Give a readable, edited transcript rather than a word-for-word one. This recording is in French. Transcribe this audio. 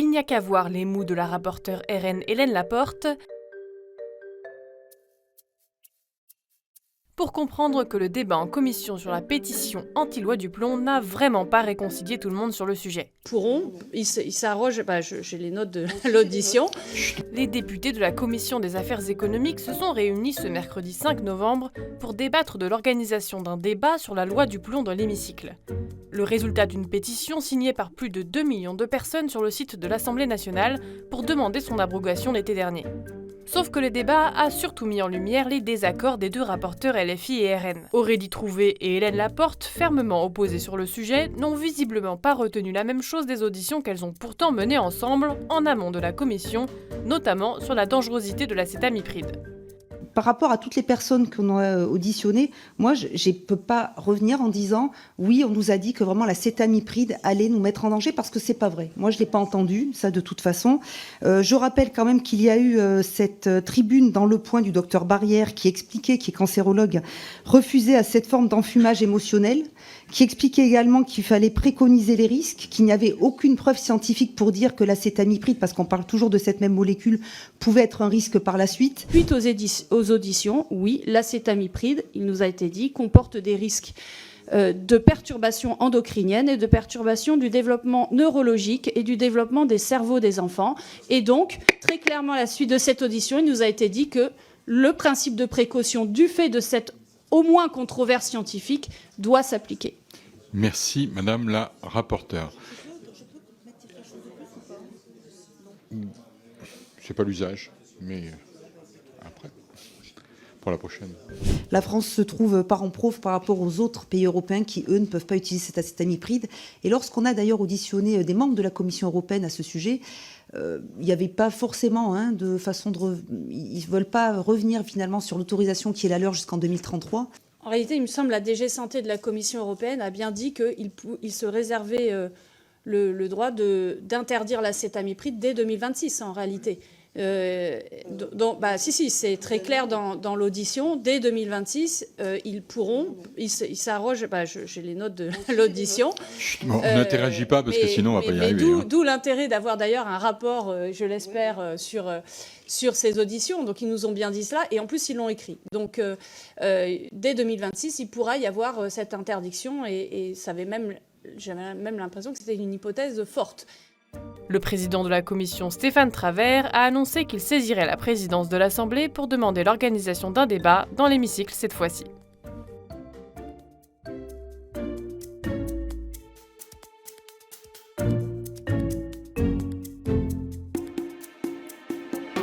Il n'y a qu'à voir les mots de la rapporteure RN Hélène Laporte pour comprendre que le débat en commission sur la pétition anti-loi du plomb n'a vraiment pas réconcilié tout le monde sur le sujet. Ils s'arrogent, j'ai les notes de l'audition. Les députés de la commission des affaires économiques se sont réunis ce mercredi 5 novembre pour débattre de l'organisation d'un débat sur la loi du plomb dans l'hémicycle. Le résultat d'une pétition signée par plus de 2 millions de personnes sur le site de l'Assemblée nationale pour demander son abrogation l'été dernier. Sauf que le débat a surtout mis en lumière les désaccords des deux rapporteurs LFI et RN. Aurélie Trouvé et Hélène Laporte, fermement opposées sur le sujet, n'ont visiblement pas retenu la même chose des auditions qu'elles ont pourtant menées ensemble en amont de la commission, notamment sur la dangerosité de l'acétamipride. Par rapport à toutes les personnes qu'on a auditionnées, moi, je ne peux pas revenir en disant « oui, on nous a dit que vraiment l'acétamipride allait nous mettre en danger » parce que c'est pas vrai. Moi, je ne l'ai pas entendu, ça de toute façon. Je rappelle quand même qu'il y a eu cette tribune dans Le Point du docteur Barrière qui expliquait, qui est cancérologue, refusait à cette forme d'enfumage émotionnel, qui expliquait également qu'il fallait préconiser les risques, qu'il n'y avait aucune preuve scientifique pour dire que l'acétamipride, parce qu'on parle toujours de cette même molécule, pouvait être un risque par la suite. Suite aux auditions, oui, l'acétamipride, il nous a été dit, comporte des risques de perturbations endocriniennes et de perturbations du développement neurologique et du développement des cerveaux des enfants. Et donc, très clairement, à la suite de cette audition, il nous a été dit que le principe de précaution, du fait de cette au moins controverse scientifique, doit s'appliquer. Merci, Madame la rapporteure. C'est pas l'usage, mais après, pour la prochaine. La France se trouve parent pauvre par rapport aux autres pays européens qui, eux, ne peuvent pas utiliser cet acétamipride. Et lorsqu'on a d'ailleurs auditionné des membres de la Commission européenne à ce sujet, il n'y avait pas forcément de façon de... Ils ne veulent pas revenir finalement sur l'autorisation qui est la leur jusqu'en 2033. En réalité, il me semble, la DG Santé de la Commission européenne a bien dit qu'il se réservait le droit d'interdire l'acétamipride dès 2026, en réalité. Si, c'est très clair dans l'audition. Dès 2026, ils s'arrogent, j'ai les notes de l'audition. Bon, on n'interagit pas parce que sinon on va pas y arriver. D'où l'intérêt d'avoir d'ailleurs un rapport, je l'espère, sur ces auditions. Donc ils nous ont bien dit cela et en plus ils l'ont écrit. Donc dès 2026, il pourra y avoir cette interdiction et j'avais même l'impression que c'était une hypothèse forte. Le président de la commission, Stéphane Travert, a annoncé qu'il saisirait la présidence de l'Assemblée pour demander l'organisation d'un débat dans l'hémicycle cette fois-ci.